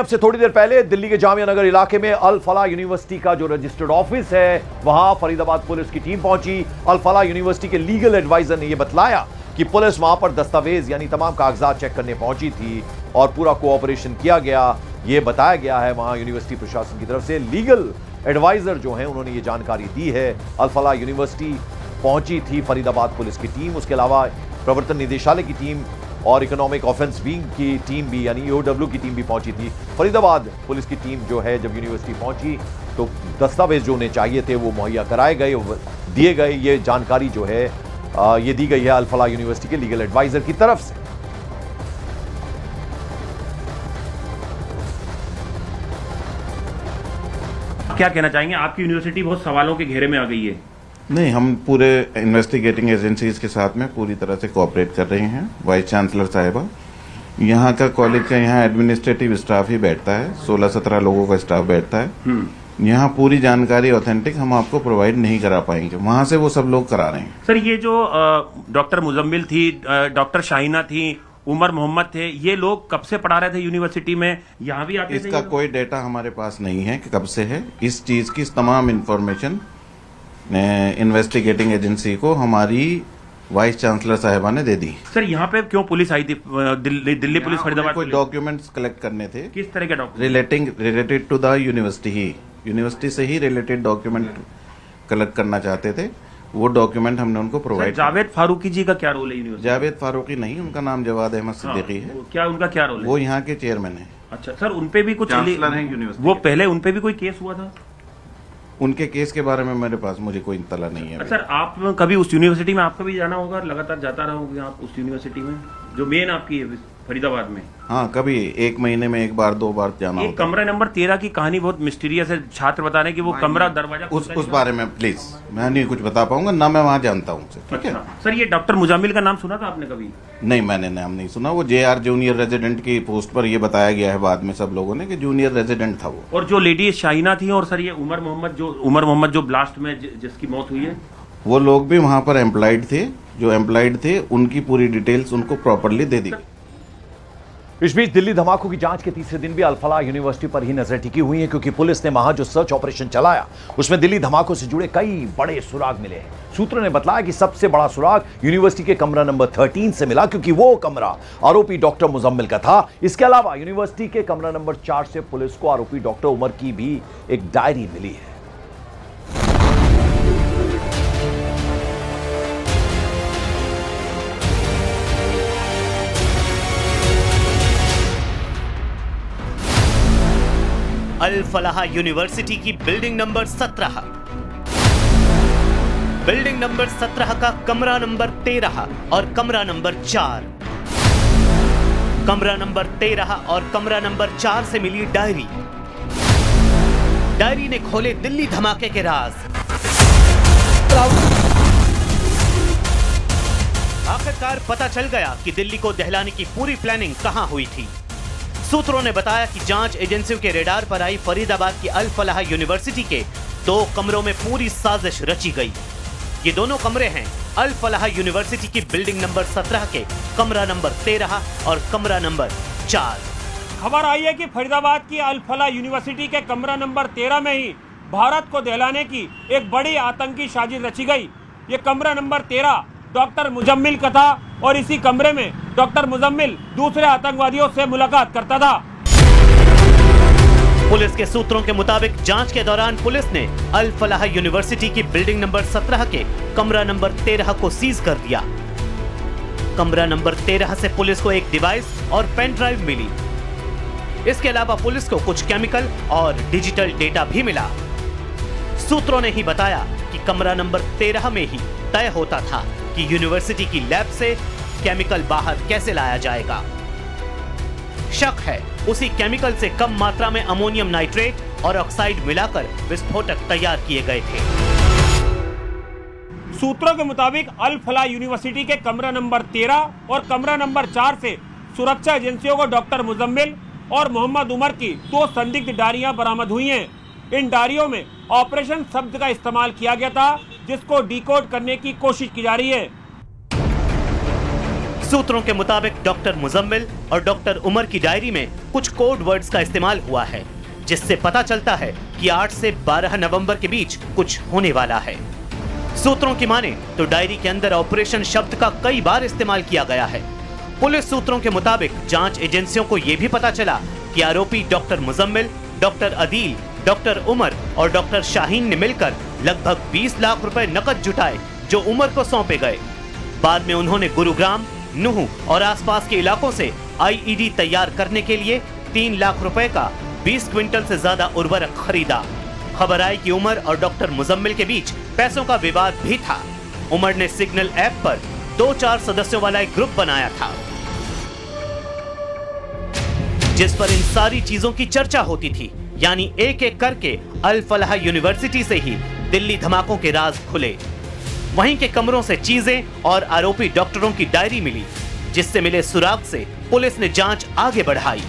अब से थोड़ी देर पहले दिल्ली के जामिया नगर इलाके में अल फलाह यूनिवर्सिटी का जो रजिस्टर्ड ऑफिस है, वहां फरीदाबाद पुलिस की टीम पहुंची। अल फलाह यूनिवर्सिटी के लीगल एडवाइजर ने यह बतलाया कि पुलिस वहां पर दस्तावेज यानी तमाम कागजात चेक करने पहुंची थी और पूरा कोऑपरेशन किया गया। यह बताया गया है वहां यूनिवर्सिटी प्रशासन की तरफ से। लीगल एडवाइजर जो हैं उन्होंने ये जानकारी दी है। अल फलाह यूनिवर्सिटी पहुंची थी फरीदाबाद पुलिस की टीम, उसके अलावा प्रवर्तन निदेशालय की टीम और इकोनॉमिक ऑफेंस विंग की टीम भी यानी ईओडब्ल्यू की टीम भी पहुंची थी। फरीदाबाद पुलिस की टीम जो है जब यूनिवर्सिटी पहुंची तो दस्तावेज जो उन्हें चाहिए थे वो मुहैया कराए गए, दिए गए। ये जानकारी जो है ये दी गई है अल फलाह यूनिवर्सिटी के लीगल एडवाइजर की तरफ से। क्या कहना चाहेंगे? आपकी यूनिवर्सिटी बहुत सवालों के घेरे में आ गई है। नहीं, हम पूरे इन्वेस्टिगेटिंग एजेंसीज के साथ में पूरी तरह से कोऑपरेट कर रहे हैं। वाइस चांसलर साहिबा, यहाँ का कॉलेज का यहाँ एडमिनिस्ट्रेटिव स्टाफ ही बैठता है, 16-17 लोगों का स्टाफ बैठता है। यहाँ पूरी जानकारी ऑथेंटिक हम आपको प्रोवाइड नहीं करा पाएंगे, वहाँ से वो सब लोग करा रहे हैं। सर, ये जो डॉक्टर मुजम्मिल थी, डॉक्टर शाहीना थी, उमर मोहम्मद थे, ये लोग कब से पढ़ा रहे थे यूनिवर्सिटी में? यहाँ भी आते थे? इसका कोई डेटा हमारे पास नहीं है कि कब से है। इस चीज की तमाम इंफॉर्मेशन इन्वेस्टिगेटिंग एजेंसी को हमारी वाइस चांसलर साहिबा ने दे दी। सर, यहाँ पे क्यों पुलिस आई थी? दिल्ली पुलिस फरीदाबाद कोई डॉक्यूमेंट्स कलेक्ट करने थे। किस तरह के document? Related to the university ही, यूनिवर्सिटी से ही रिलेटेड डॉक्यूमेंट कलेक्ट करना चाहते थे। वो डॉक्यूमेंट हमने उनको प्रोवाइड। जावेद फारूकी जी का क्या रोल है यूनिवर्सिटी? जावेद फारूकी नहीं, उनका नाम जवाद अहमद सिद्दीकी है। क्या उनका क्या रोल है? वो यहाँ के चेयरमैन है। अच्छा सर, उनपे भी कुछ यूनिवर्सिटी वो पहले उनपे भी कोई केस हुआ था? उनके केस के बारे में मेरे पास मुझे कोई इत्तला नहीं है। सर, आप कभी उस यूनिवर्सिटी में आपका भी जाना होगा, लगातार जाता रहा होगा आप उस यूनिवर्सिटी में जो मेन आपकी है फरीदाबाद में? हाँ, कभी 1 महीने में 1 बार 2 बार जाना होता है। कमरा नंबर 13 की कहानी बहुत मिस्टीरियस है। छात्र बता रहे हैं कि वो कमरा दरवाजा उस बारे में प्लीज मैं नहीं कुछ बता पाऊंगा ना, मैं वहाँ जानता हूँ। ठीक है सर, ये डॉक्टर मुजामिल का नाम सुना था आपने कभी? नहीं, मैंने नाम नहीं सुना। वो JR जूनियर रेजिडेंट की पोस्ट पर ये बताया गया है बाद में सब लोगों ने कि जूनियर रेजिडेंट था वो। और जो लेडी शाहीना थी और सर ये उमर मोहम्मद जो ब्लास्ट में जिसकी मौत हुई है, वो लोग भी वहाँ पर एम्प्लॉयड थे। जो एम्प्लॉयड थे उनकी पूरी डिटेल्स उनको प्रॉपरली दे दी। इस बीच दिल्ली धमाकों की जांच के तीसरे दिन भी अल फलाह यूनिवर्सिटी पर ही नजर टिकी हुई है, क्योंकि पुलिस ने वहां जो सर्च ऑपरेशन चलाया उसमें दिल्ली धमाकों से जुड़े कई बड़े सुराग मिले हैं। सूत्रों ने बताया कि सबसे बड़ा सुराग यूनिवर्सिटी के कमरा नंबर 13 से मिला, क्योंकि वो कमरा आरोपी डॉक्टर मुजम्मिल का था। इसके अलावा यूनिवर्सिटी के कमरा नंबर 4 से पुलिस को आरोपी डॉक्टर उमर की भी एक डायरी मिली है। अल फलाह यूनिवर्सिटी की बिल्डिंग नंबर 17, बिल्डिंग नंबर 17 का कमरा नंबर 13 और कमरा नंबर 4, कमरा नंबर 13 और कमरा नंबर 4 से मिली डायरी। डायरी ने खोले दिल्ली धमाके के राज। आखिरकार पता चल गया कि दिल्ली को दहलाने की पूरी प्लानिंग कहां हुई थी। सूत्रों ने बताया कि जांच एजेंसियों के रेडार पर आई फरीदाबाद की अल फलाह यूनिवर्सिटी के 2 कमरों में पूरी साजिश रची गई। ये दोनों कमरे हैं अल फलाह यूनिवर्सिटी की बिल्डिंग नंबर 17 के कमरा नंबर 13 और कमरा नंबर 4। खबर आई है कि फरीदाबाद की अल फलाह यूनिवर्सिटी के कमरा नंबर 13 में ही भारत को दहलाने की एक बड़ी आतंकी साजिश रची गई। ये कमरा नंबर 13 डॉक्टर मुजम्मिल का था और इसी कमरे में डॉक्टर मुजम्मिल दूसरे आतंकवादियों से मुलाकात करता था। पुलिस के सूत्रों के मुताबिक जांच के दौरान पुलिस ने अल फलाह यूनिवर्सिटी की बिल्डिंग नंबर 17 के कमरा नंबर 13 को सीज कर दिया। कमरा नंबर 13 से पुलिस को एक डिवाइस और पेन ड्राइव मिली। इसके अलावा पुलिस को कुछ केमिकल और डिजिटल डेटा भी मिला। सूत्रों ने ही बताया कि कमरा नंबर 13 में ही तय होता था कि यूनिवर्सिटी की लैब से केमिकल बाहर कैसे लाया जाएगा। शक है उसी केमिकल से कम मात्रा में अमोनियम नाइट्रेट और ऑक्साइड मिलाकर विस्फोटक तैयार किए गए थे। सूत्रों के मुताबिक अल फलाह यूनिवर्सिटी के कमरा नंबर 13 और कमरा नंबर 4 से सुरक्षा एजेंसियों को डॉक्टर मुजम्मिल और मोहम्मद उमर की 2 संदिग्ध डायरियां बरामद हुई हैं। इन डायरियों में ऑपरेशन शब्द का इस्तेमाल किया गया था, जिसको डिकोड करने की कोशिश की जा रही है। सूत्रों के मुताबिक डॉक्टर मुजम्मिल और डॉक्टर उमर की डायरी में कुछ कोड वर्ड्स का इस्तेमाल हुआ है, जिससे पता चलता है कि 8 से 12 नवंबर के बीच कुछ होने वाला है। सूत्रों की माने तो डायरी के अंदर ऑपरेशन शब्द का कई बार इस्तेमाल किया गया है। पुलिस सूत्रों के मुताबिक जांच एजेंसियों को यह भी पता चला कि आरोपी doctor Muzammil, doctor Adeel, doctor Umar और डॉक्टर शाहीन ने मिलकर लगभग 20 लाख रुपए नकद जुटाए, जो उमर को सौंपे गए। बाद में उन्होंने गुरुग्राम, नूह और आसपास के इलाकों से आईईडी तैयार करने के लिए 3 लाख रुपए का 20 क्विंटल से ज्यादा उर्वरक खरीदा। खबर आई कि उमर और डॉक्टर मुजम्मिल के बीच पैसों का विवाद भी था। उमर ने सिग्नल ऐप पर 2-4 सदस्यों वाला एक ग्रुप बनाया था, जिस पर इन सारी चीजों की चर्चा होती थी। यानी एक एक करके अल फलाह यूनिवर्सिटी से ही दिल्ली धमाकों के राज खुले। वहीं के कमरों से चीजें और आरोपी डॉक्टरों की डायरी मिली, जिससे मिले सुराग से पुलिस ने जांच आगे बढ़ाई।